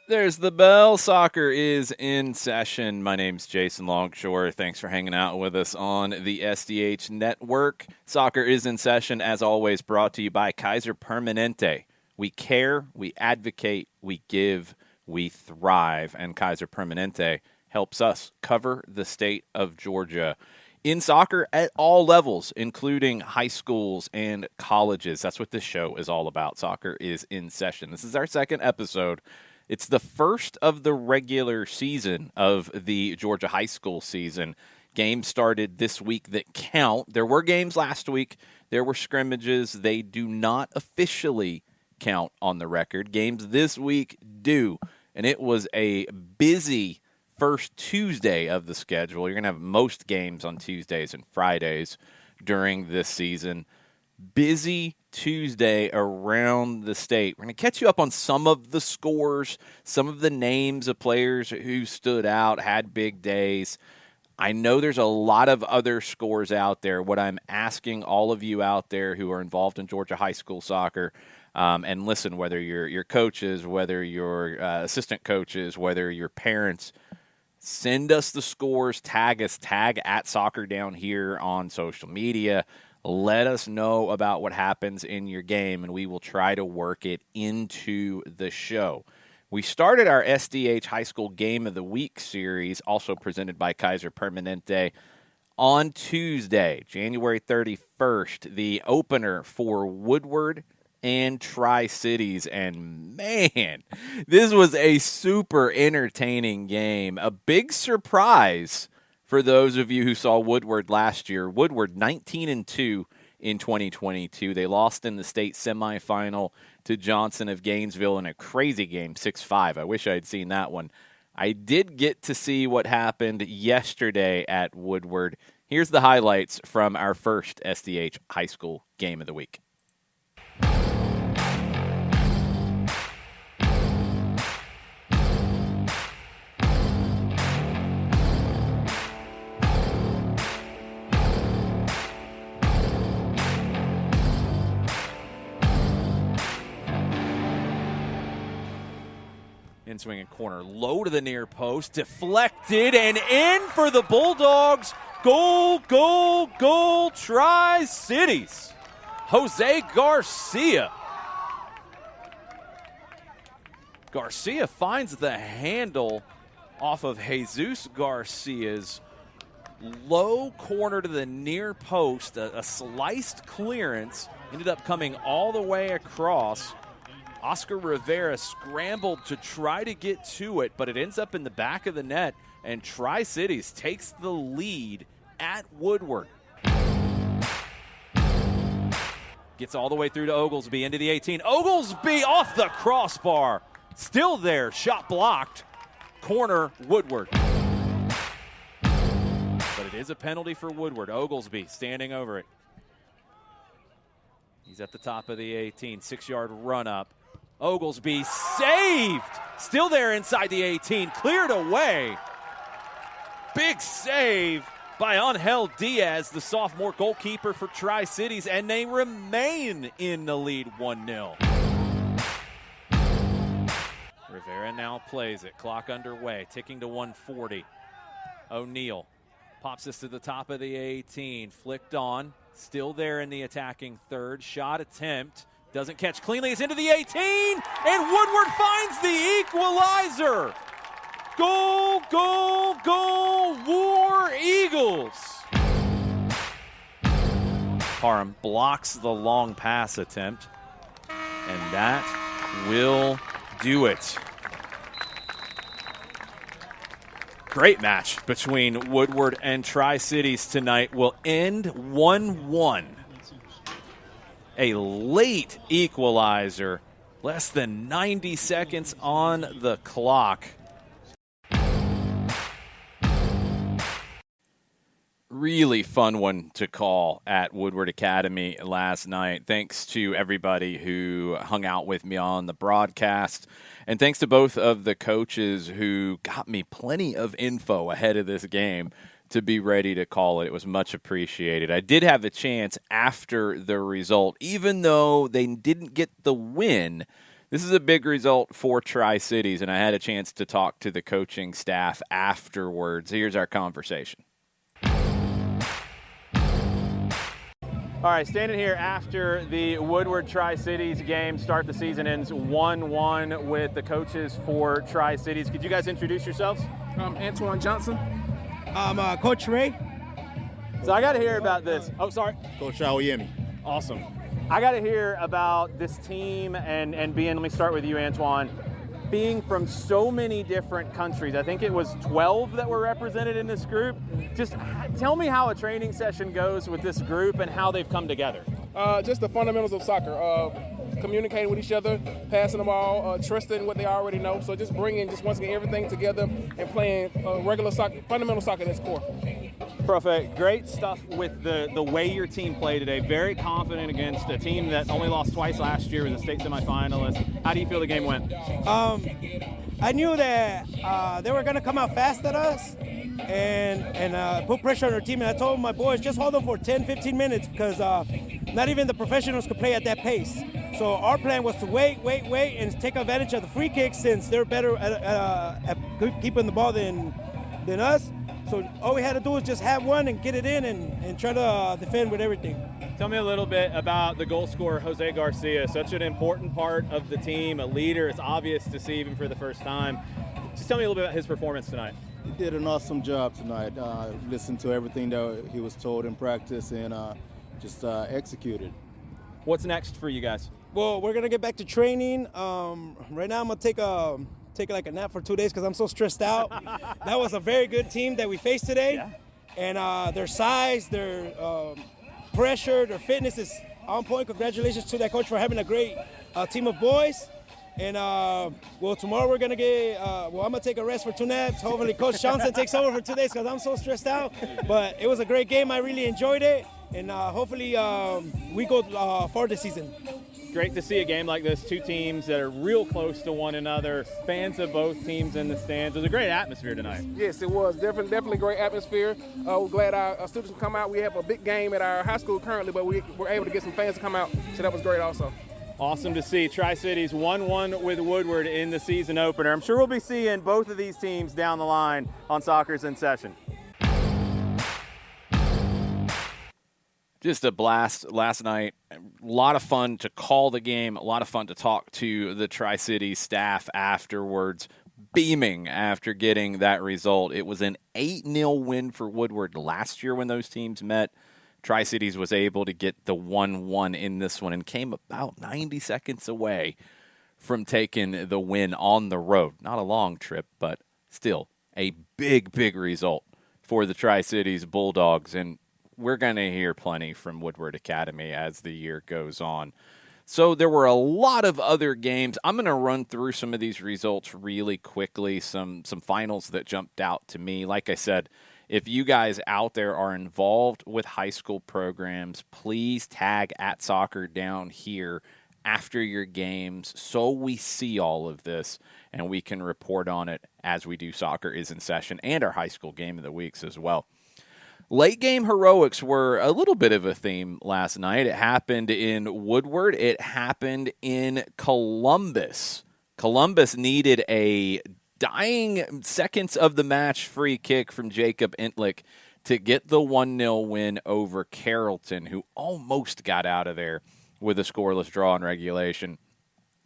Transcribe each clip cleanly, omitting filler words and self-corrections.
There's the bell. Soccer is in session. My name's Jason Longshore. Thanks for hanging out with us on the SDH Network. Soccer is in session, as always, brought to you by Kaiser Permanente. We care, we advocate, we give, we thrive. And Kaiser Permanente helps us cover the state of Georgia in soccer at all levels, including high schools and colleges. That's what this show is all about. Soccer is in session. This is our second episode. It's the first of the regular season of the Georgia high school season. Games started this week that count. There were games last week. There were scrimmages. They do not officially count on the record. Games this week do. And it was a busy first Tuesday of the schedule. You're going to have most games on Tuesdays and Fridays during this season. Busy Tuesday around the state. We're going to catch you up on some of the scores, some of the names of players who stood out, had big days. I know there's a lot of other scores out there. What I'm asking all of you out there who are involved in Georgia high school soccer, and listen, whether you're coaches, whether you're assistant coaches, whether you're parents, send us the scores, tag us, tag at Soccer Down Here on social media. Let us know about what happens in your game, and we will try to work it into the show. We started our SDH High School Game of the Week series, also presented by Kaiser Permanente, on Tuesday, January 31st, the opener for Woodward and Tri-Cities. And, man, this was a super entertaining game. A big surprise for those of you who saw Woodward last year. Woodward 19-2 in 2022. They lost in the state semifinal to Johnson of Gainesville in a crazy game, 6-5. I wish I had seen that one. I did get to see what happened yesterday at Woodward. Here's the highlights from our first SDH High School Game of the Week. In swinging corner, low to the near post, deflected and in for the Bulldogs. Goal, goal, goal, Tri-Cities. Jose Garcia. Garcia finds the handle off of Jesus Garcia's low corner to the near post. A sliced clearance ended up coming all the way across. Oscar Rivera scrambled to try to get to it, but it ends up in the back of the net, and Tri-Cities takes the lead at Woodward. Gets all the way through to Oglesby, into the 18. Oglesby off the crossbar. Still there, shot blocked. Corner, Woodward. But it is a penalty for Woodward. Oglesby standing over it. He's at the top of the 18, 6-yard run up. Oglesby saved. Still there inside the 18. Cleared away. Big save by Angel Diaz, the sophomore goalkeeper for Tri-Cities, and they remain in the lead 1-0. Rivera now plays it. Clock underway. Ticking to 1:40. O'Neal pops this to the top of the 18. Flicked on. Still there in the attacking third. Shot attempt. Doesn't catch cleanly. It's into the 18, and Woodward finds the equalizer. Goal, goal, goal, War Eagles. Parham blocks the long pass attempt, and that will do it. Great match between Woodward and Tri-Cities tonight. Will end 1-1. A late equalizer, less than 90 seconds on the clock. Really fun one to call at Woodward Academy last night. Thanks to everybody who hung out with me on the broadcast. And thanks to both of the coaches who got me plenty of info ahead of this game to be ready to call it. It was much appreciated. I did have a chance after the result, even though they didn't get the win. This is a big result for Tri-Cities, and I had a chance to talk to the coaching staff afterwards. Here's our conversation. All right, standing here after the Woodward Tri-Cities game. Start the season ends 1-1 with the coaches for Tri-Cities. Could you guys introduce yourselves? I'm Antoine Johnson. I'm Coach Ray. So I got to hear about this. Oh, sorry. Coach Aoyemi. Awesome. I got to hear about this team and being, let me start with you, Antoine, being from so many different countries. I think it was 12 that were represented in this group. Just tell me how a training session goes with this group and how they've come together. Just the fundamentals of soccer. Communicating with each other, passing the ball, trusting what they already know. So just bringing, once again, everything together and playing regular soccer, fundamental soccer at its core. Profe, great stuff with the way your team played today. Very confident against a team that only lost twice last year, was a state semifinalist. How do you feel the game went? I knew that they were going to come out fast at us and put pressure on our team. And I told my boys, just hold them for 10, 15 minutes because not even the professionals could play at that pace. So our plan was to wait, and take advantage of the free kicks since they're better at keeping the ball than us. So all we had to do was just have one and get it in and try to defend with everything. Tell me a little bit about the goal scorer, Jose Garcia, such an important part of the team, a leader. It's obvious to see even for the first time. Just tell me a little bit about his performance tonight. He did an awesome job tonight. Listened to everything that he was told in practice and just executed. What's next for you guys? Well, we're going to get back to training. Right now I'm going to take like a nap for 2 days because I'm so stressed out. That was a very good team that we faced today. Yeah. And their size, their pressure, their fitness is on point. Congratulations to that coach for having a great team of boys. And tomorrow we're gonna I'm gonna take a rest for 2 naps. Hopefully Coach Johnson takes over for 2 days because I'm so stressed out. But it was a great game. I really enjoyed it. And hopefully we go far this season. Great to see a game like this, two teams that are real close to one another, fans of both teams in the stands. It was a great atmosphere tonight. Yes, it was. Definitely great atmosphere. We're glad our students can come out. We have a big game at our high school currently, but we were able to get some fans to come out, so that was great also. Awesome to see. Tri-Cities 1-1 with Woodward in the season opener. I'm sure we'll be seeing both of these teams down the line on Soccer's in Session. Just a blast last night. A lot of fun to call the game. A lot of fun to talk to the Tri-Cities staff afterwards, beaming after getting that result. It was an 8-0 win for Woodward last year when those teams met. Tri-Cities was able to get the 1-1 in this one and came about 90 seconds away from taking the win on the road. Not a long trip, but still a big result for the Tri-Cities Bulldogs. And we're going to hear plenty from Woodward Academy as the year goes on. So there were a lot of other games. I'm going to run through some of these results really quickly, some finals that jumped out to me. Like I said, if you guys out there are involved with high school programs, please tag @soccer down here after your games so we see all of this and we can report on it as we do Soccer is in Session and our high school game of the weeks as well. Late game heroics were a little bit of a theme last night. It happened in Woodward. It happened in Columbus. Columbus needed a dying seconds of the match free kick from Jacob Entlick to get the 1-0 win over Carrollton, who almost got out of there with a scoreless draw in regulation.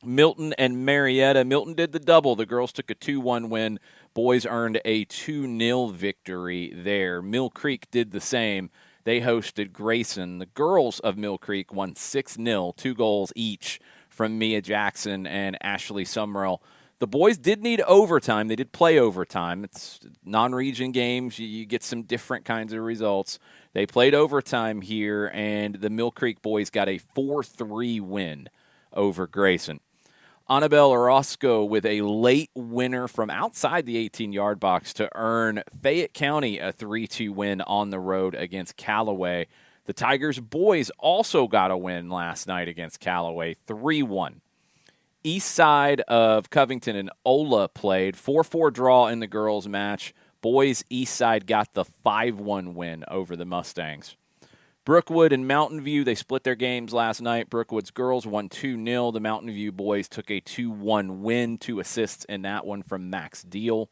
Milton and Marietta. Milton did the double. The girls took a 2-1 win. Boys earned a 2-0 victory there. Mill Creek did the same. They hosted Grayson. The girls of Mill Creek won 6-0, 2 goals each from Mia Jackson and Ashley Summerall. The boys did need overtime. They did play overtime. It's non-region games. You get some different kinds of results. They played overtime here, and the Mill Creek boys got a 4-3 win over Grayson. Annabelle Orozco with a late winner from outside the 18-yard box to earn Fayette County a 3-2 win on the road against Callaway. The Tigers boys also got a win last night against Callaway, 3-1. East side of Covington and Ola played, 4-4 draw in the girls' match. Boys, East side got the 5-1 win over the Mustangs. Brookwood and Mountain View, they split their games last night. Brookwood's girls won 2-0. The Mountain View boys took a 2-1 win, 2 assists in that one from Max Deal.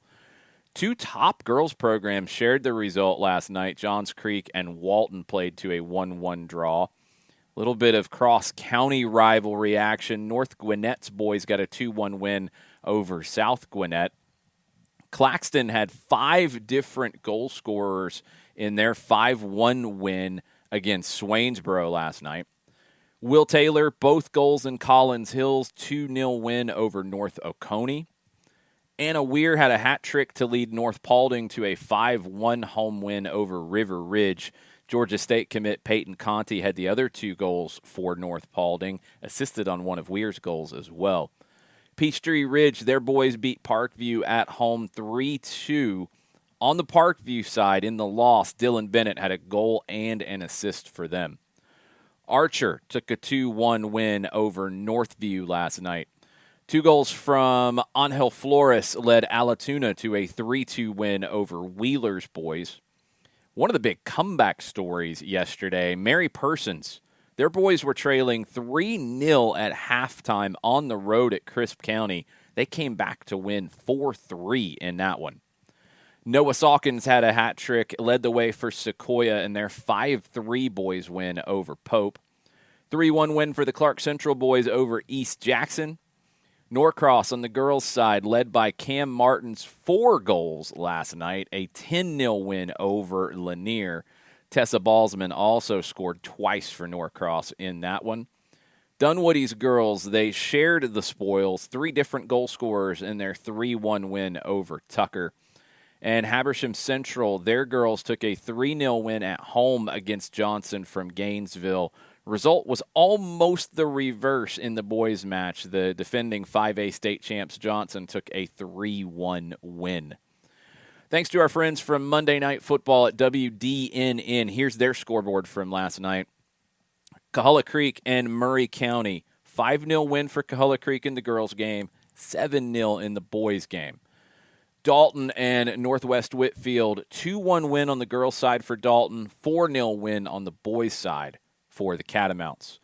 2 top girls programs shared the result last night. Johns Creek and Walton played to a 1-1 draw. A little bit of cross-county rivalry action. North Gwinnett's boys got a 2-1 win over South Gwinnett. Claxton had 5 different goal scorers in their 5-1 win against Swainsboro last night. Will Taylor, both goals in Collins Hills, 2-0 win over North Oconee. Anna Weir had a hat trick to lead North Paulding to a 5-1 home win over River Ridge. Georgia State commit Peyton Conti had the other 2 goals for North Paulding, assisted on one of Weir's goals as well. Peachtree Ridge, their boys beat Parkview at home 3-2. On the Parkview side, in the loss, Dylan Bennett had a goal and an assist for them. Archer took a 2-1 win over Northview last night. 2 goals from Angel Flores led Alatuna to a 3-2 win over Wheeler's boys. One of the big comeback stories yesterday, Mary Persons. Their boys were trailing 3-0 at halftime on the road at Crisp County. They came back to win 4-3 in that one. Noah Sawkins had a hat trick, led the way for Sequoia in their 5-3 boys win over Pope. 3-1 win for the Clark Central boys over East Jackson. Norcross on the girls' side, led by Cam Martin's 4 goals last night, a 10-0 win over Lanier. Tessa Balsman also scored twice for Norcross in that one. Dunwoody's girls, they shared the spoils, 3 different goal scorers in their 3-1 win over Tucker. And Habersham Central, their girls took a 3-0 win at home against Johnson from Gainesville. Result was almost the reverse in the boys' match. The defending 5A state champs Johnson took a 3-1 win. Thanks to our friends from Monday Night Football at WDNN. Here's their scoreboard from last night. Coahulla Creek and Murray County, 5-0 win for Coahulla Creek in the girls' game, 7-0 in the boys' game. Dalton and Northwest Whitfield, 2-1 win on the girls' side for Dalton, 4-0 win on the boys' side for the Catamounts.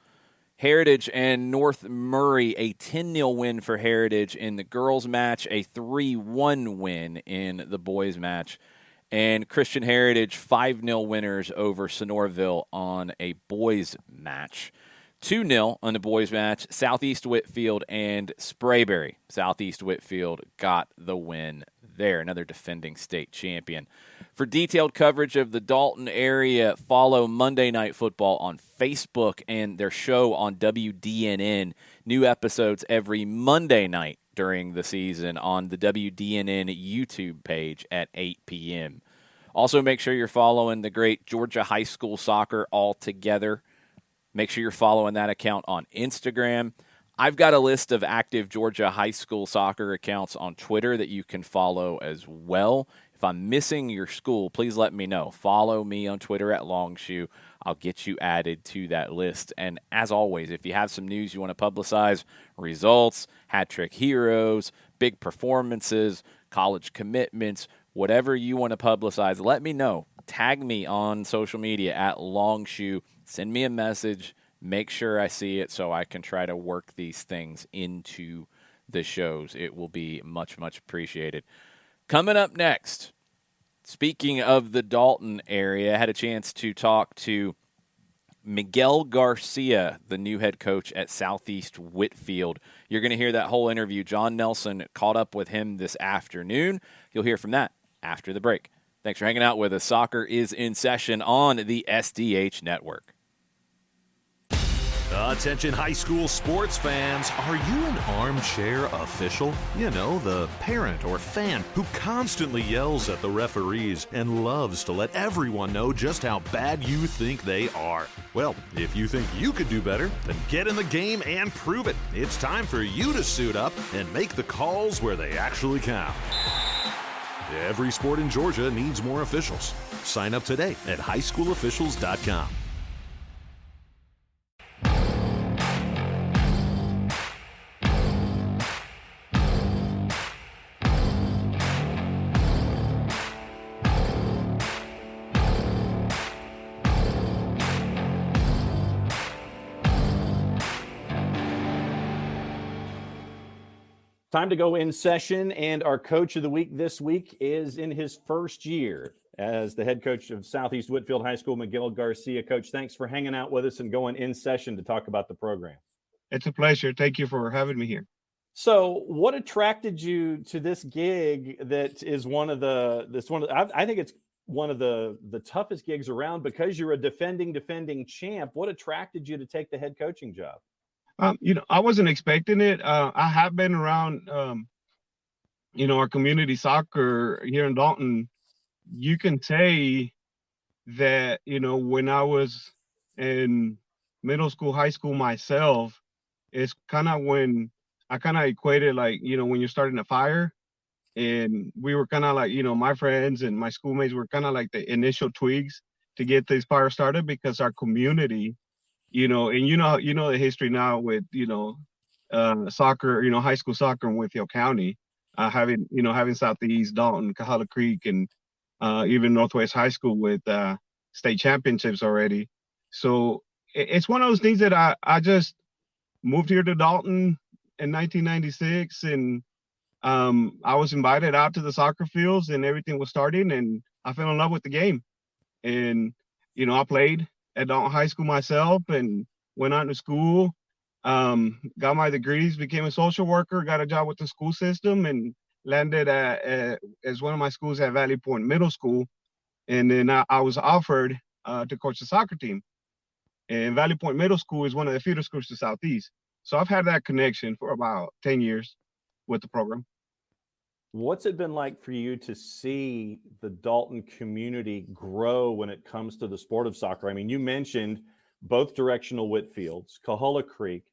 Heritage and North Murray, a 10-0 win for Heritage in the girls' match, a 3-1 win in the boys' match. And Christian Heritage, 5-0 winners over Sonoraville on a boys' match. 2-0 on the boys' match, Southeast Whitfield and Sprayberry. Southeast Whitfield got the win there, another defending state champion. For detailed coverage of the Dalton area, follow Monday Night Football on Facebook and their show on WDNN. New episodes every Monday night during the season on the WDNN YouTube page at 8 p.m. Also, make sure you're following the great Georgia High School Soccer All Together. Make sure you're following that account on Instagram. I've got a list of active Georgia High School Soccer accounts on Twitter that you can follow as well. If I'm missing your school, please let me know. Follow me on Twitter at Longshoe. I'll get you added to that list. And as always, if you have some news you want to publicize, results, hat trick heroes, big performances, college commitments, whatever you want to publicize, let me know. Tag me on social media at Longshoe. Send me a message. Make sure I see it so I can try to work these things into the shows. It will be much, much appreciated. Coming up next, speaking of the Dalton area, I had a chance to talk to Miguel Garcia, the new head coach at Southeast Whitfield. You're going to hear that whole interview. Jon Nelson caught up with him this afternoon. You'll hear from that after the break. Thanks for hanging out with us. Soccer is in session on the SDH Network. Attention high school sports fans, are you an armchair official? You know, the parent or fan who constantly yells at the referees and loves to let everyone know just how bad you think they are. Well, if you think you could do better, then get in the game and prove it. It's time for you to suit up and make the calls where they actually count. Every sport in Georgia needs more officials. Sign up today at highschoolofficials.com. Time to go in session, and our coach of the week this week is in his first year as the head coach of Southeast Whitfield High School, Miguel Garcia. Coach, thanks for hanging out with us and going in session to talk about the program. It's a pleasure. Thank you for having me here. So what attracted you to this gig that is I think it's one of the toughest gigs around because you're a defending champ. What attracted you to take the head coaching job? I wasn't expecting it. I have been around, our community soccer here in Dalton. You can say that, when I was in middle school, high school myself, it's kind of when I kind of equated like, when you're starting a fire, and we were kind of like, my friends and my schoolmates were kind of like the initial twigs to get this fire started because our community, and the history now with, soccer, high school soccer in Whitfield County, having Southeast, Dalton, Kahala Creek, and even Northwest High School with state championships already. So it's one of those things that I just moved here to Dalton in 1996, and I was invited out to the soccer fields and everything was starting, and I fell in love with the game. And, I played at Dalton High School myself and went out to school, got my degrees, became a social worker, got a job with the school system, and landed as one of my schools at Valley Point Middle School. And then I was offered to coach the soccer team. And Valley Point Middle School is one of the feeder schools to Southeast. So I've had that connection for about 10 years with the program. What's it been like for you to see the Dalton community grow when it comes to the sport of soccer? I mean, you mentioned both directional Whitfields, Kahala Creek,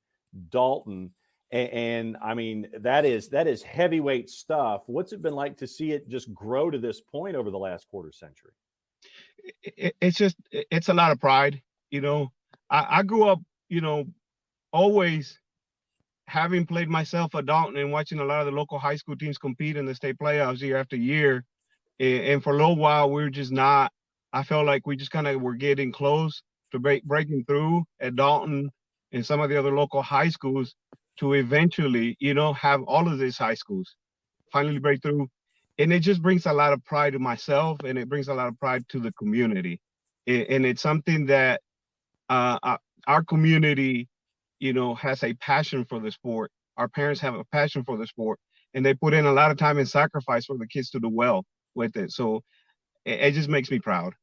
Dalton, and I mean, that is heavyweight stuff. What's it been like to see it just grow to this point over the last quarter century? It's a lot of pride. I grew up, always having played myself at Dalton and watching a lot of the local high school teams compete in the state playoffs year after year. And for a little while, we were just not, I felt like we just kind of were getting close to breaking through at Dalton and some of the other local high schools to eventually, have all of these high schools finally break through. And it just brings a lot of pride to myself, and it brings a lot of pride to the community. And it's something that our community, has a passion for the sport. Our parents have a passion for the sport, and they put in a lot of time and sacrifice for the kids to do well with it. So it just makes me proud.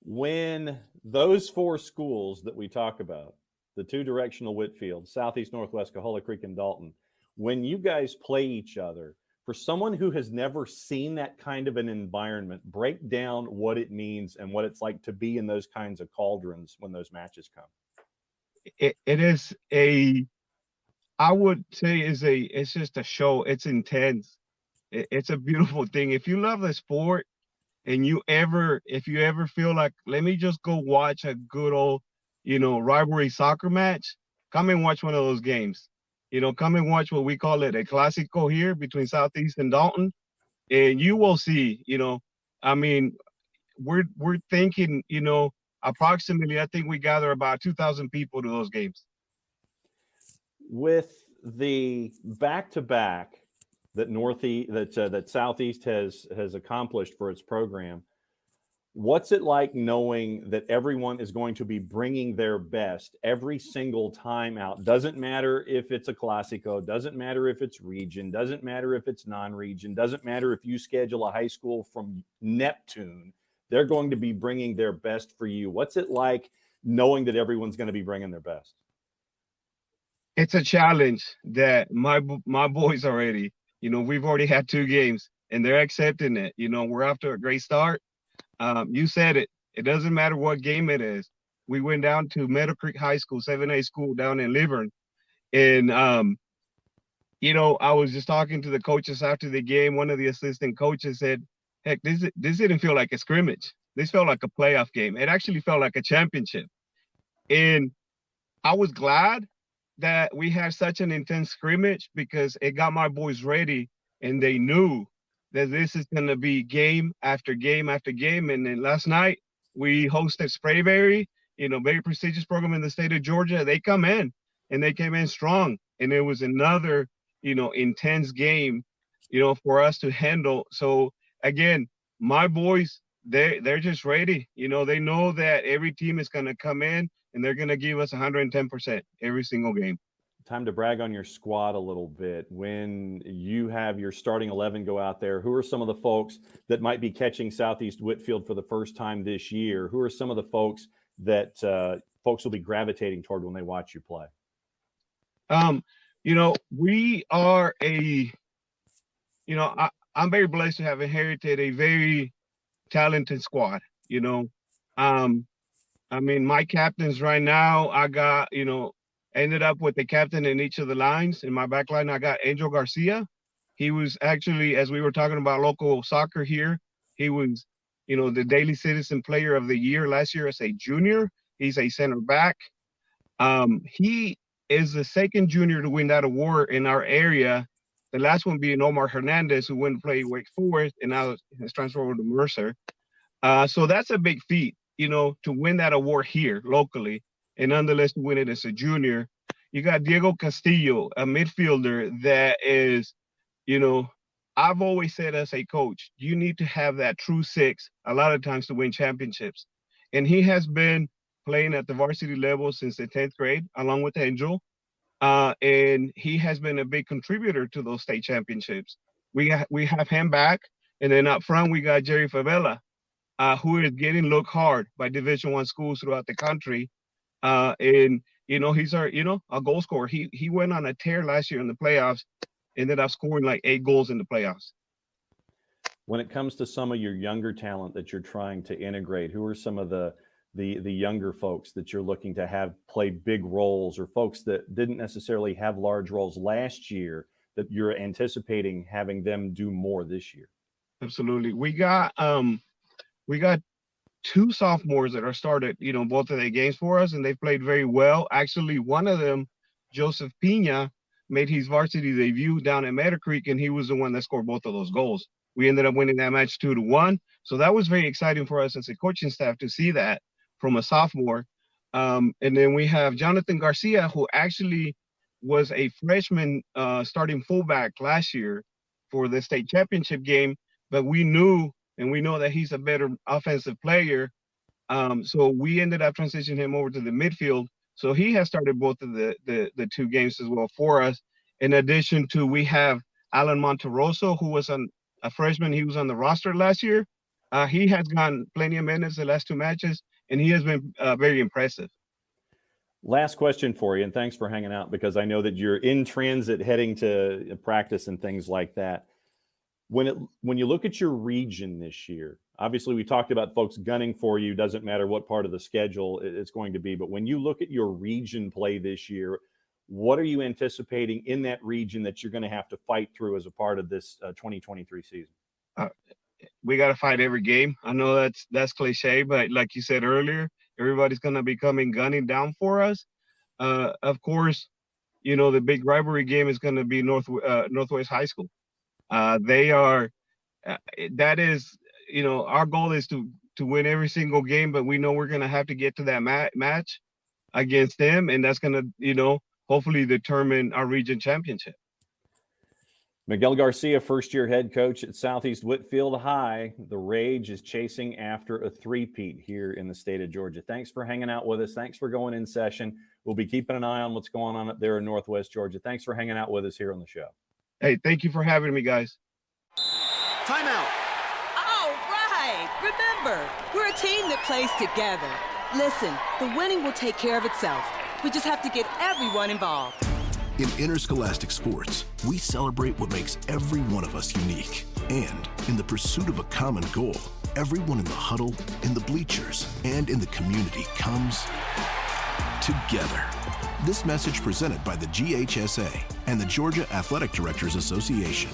When those four schools that we talk about, the two directional Whitfield, Southeast, Northwest, Kahala Creek, and Dalton, when you guys play each other, for someone who has never seen that kind of an environment, break down what it means and what it's like to be in those kinds of cauldrons when those matches come. It is I would say it's just a show. It's intense. It's a beautiful thing. If you love the sport and if you ever feel like, let me just go watch a good old, rivalry soccer match, come and watch one of those games. Come and watch what we call it a Clásico here between Southeast and Dalton, and you will see, I mean, we're thinking, approximately, I think we gather about 2,000 people to those games. With the back-to-back that Southeast has accomplished for its program, what's it like knowing that everyone is going to be bringing their best every single time out? Doesn't matter if it's a Clásico, doesn't matter if it's region, doesn't matter if it's non-region, doesn't matter if you schedule a high school from Neptune. They're going to be bringing their best for you. What's it like knowing that everyone's going to be bringing their best? It's a challenge that my boys already, we've already had 2 games and they're accepting it. We're off to a great start. You said it. It doesn't matter what game it is. We went down to Meadow Creek High School, 7A school down in Levern. And, I was just talking to the coaches after the game. One of the assistant coaches said, heck, this didn't feel like a scrimmage. This felt like a playoff game. It actually felt like a championship. And I was glad that we had such an intense scrimmage because it got my boys ready, and they knew that this is going to be game after game after game. And then last night we hosted Sprayberry, very prestigious program in the state of Georgia. They come in, and they came in strong. And it was another, intense game, for us to handle. So again, my boys, they're just ready. They know that every team is going to come in and they're going to give us 110% every single game. Time to brag on your squad a little bit. When you have your starting 11 go out there, who are some of the folks that might be catching Southeast Whitfield for the first time this year? Who are some of the folks that folks will be gravitating toward when they watch you play? We are I'm very blessed to have inherited a very talented squad. My captains right now, I got, ended up with the captain in each of the lines. In my back line, I got Angel Garcia. He was actually, as we were talking about local soccer here, he was, the Daily Citizen Player of the Year last year as a junior. He's a center back. He is the second junior to win that award in our area. The last one being Omar Hernandez, who went to play Wake Forest and now has transferred over to Mercer. So that's a big feat, to win that award here locally, and nonetheless to win it as a junior. You got Diego Castillo, a midfielder that is, I've always said as a coach, you need to have that true six a lot of times to win championships. And he has been playing at the varsity level since the 10th grade, along with Angel. And he has been a big contributor to those state championships. We have him back. And then up front, we got Jerry Favela, who is getting looked hard by Division I schools throughout the country. And he's our, a goal scorer. He went on a tear last year in the playoffs, ended up scoring like 8 goals in the playoffs. When it comes to some of your younger talent that you're trying to integrate, who are some of the younger folks that you're looking to have play big roles, or folks that didn't necessarily have large roles last year that you're anticipating having them do more this year? Absolutely. We got 2 sophomores that are started, both of their games for us, and they played very well. Actually, one of them, Joseph Pina, made his varsity debut down at Meadow Creek, and he was the one that scored both of those goals. We ended up winning that match 2-1. So that was very exciting for us as a coaching staff to see that from a sophomore. And then we have Jonathan Garcia, who actually was a freshman starting fullback last year for the state championship game, but we know that he's a better offensive player. So we ended up transitioning him over to the midfield. So he has started both of the 2 games as well for us. In addition to, we have Alan Monteroso, who was a freshman. He was on the roster last year. He has gotten plenty of minutes the last 2 matches, and he has been very impressive. Last question for you, and thanks for hanging out, because I know that you're in transit heading to practice and things like that. When you look at your region this year, obviously we talked about folks gunning for you, doesn't matter what part of the schedule it's going to be, but when you look at your region play this year, what are you anticipating in that region that you're going to have to fight through as a part of this 2023 season? We got to fight every game. I know that's cliche, but like you said earlier, everybody's going to be gunning down for us. Of course, the big rivalry game is going to be Northwest High School. They are, that is, our goal is to win every single game, but we know we're going to have to get to that match against them. And that's going to, hopefully determine our region championship. Miguel Garcia, first-year head coach at Southeast Whitfield High. The Rage is chasing after a three-peat here in the state of Georgia. Thanks for hanging out with us. Thanks for going in session. We'll be keeping an eye on what's going on up there in Northwest Georgia. Thanks for hanging out with us here on the show. Hey, thank you for having me, guys. Timeout. All right. Remember, we're a team that plays together. Listen, the winning will take care of itself. We just have to get everyone involved. In interscholastic sports, we celebrate what makes every one of us unique. And in the pursuit of a common goal, everyone in the huddle, in the bleachers, and in the community comes together. This message presented by the GHSA and the Georgia Athletic Directors Association.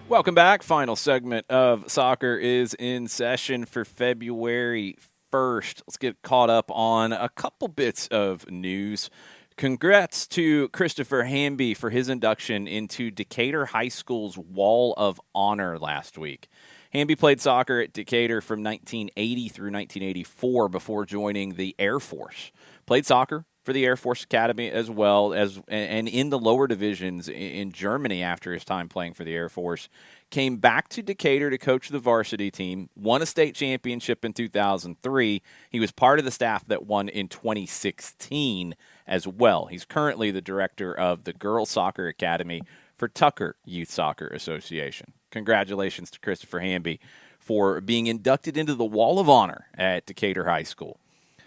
Welcome back. Final segment of Soccer is in session for February first, let's get caught up on a couple bits of news. Congrats to Christopher Hamby for his induction into Decatur High School's Wall of Honor last week. Hamby played soccer at Decatur from 1980 through 1984 before joining the Air Force. Played soccer for the Air Force Academy as well as and in the lower divisions in Germany after his time playing for the Air Force. Came back to Decatur to coach the varsity team, won a state championship in 2003. He was part of the staff that won in 2016 as well. He's currently the director of the Girls Soccer Academy for Tucker Youth Soccer Association. Congratulations to Christopher Hamby for being inducted into the Wall of Honor at Decatur High School.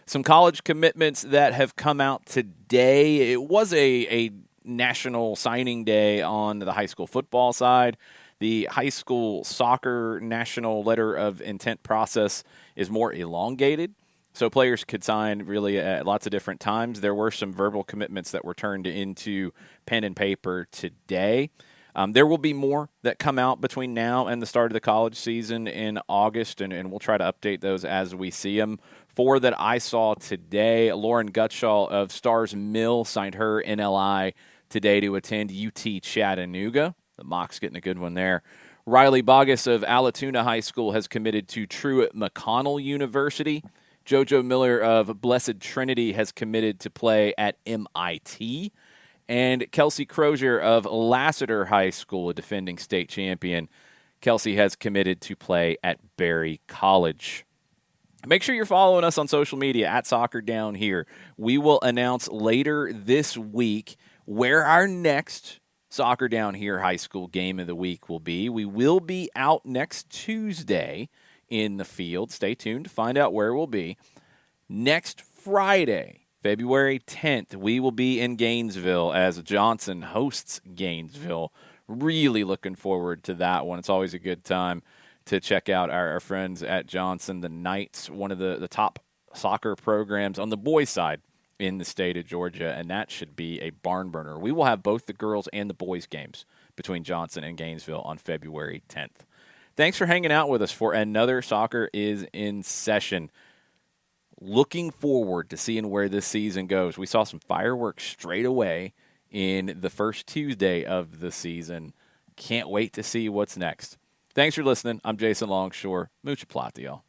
Some college commitments that have come out today. It was a national signing day on the high school football side. The high school soccer national letter of intent process is more elongated, so players could sign really at lots of different times. There were some verbal commitments that were turned into pen and paper today. There will be more that come out between now and the start of the college season in August, and we'll try to update those as we see them. 4 that I saw today, Lauren Gutschall of Stars Mill signed her NLI today to attend UT Chattanooga. The Mocs getting a good one there. Riley Bogus of Alatoona High School has committed to Truett McConnell University. JoJo Miller of Blessed Trinity has committed to play at MIT. And Kelsey Crozier of Lassiter High School, a defending state champion. Kelsey has committed to play at Berry College. Make sure you're following us on social media at Soccer Down Here. We will announce later this week where our next Soccer Down Here high school game of the week will be. We will be out next Tuesday in the field. Stay tuned to find out where we'll be. Next Friday, February 10th, we will be in Gainesville as Johnson hosts Gainesville. Really looking forward to that one. It's always a good time to check out our friends at Johnson. The Knights, one of the top soccer programs on the boys' side in the state of Georgia, and that should be a barn burner. We will have both the girls and the boys games between Johnson and Gainesville on February 10th. Thanks for hanging out with us for another Soccer is in Session. Looking forward to seeing where this season goes. We saw some fireworks straight away in the first Tuesday of the season. Can't wait to see what's next. Thanks for listening. I'm Jason Longshore. Mucha plata, y'all.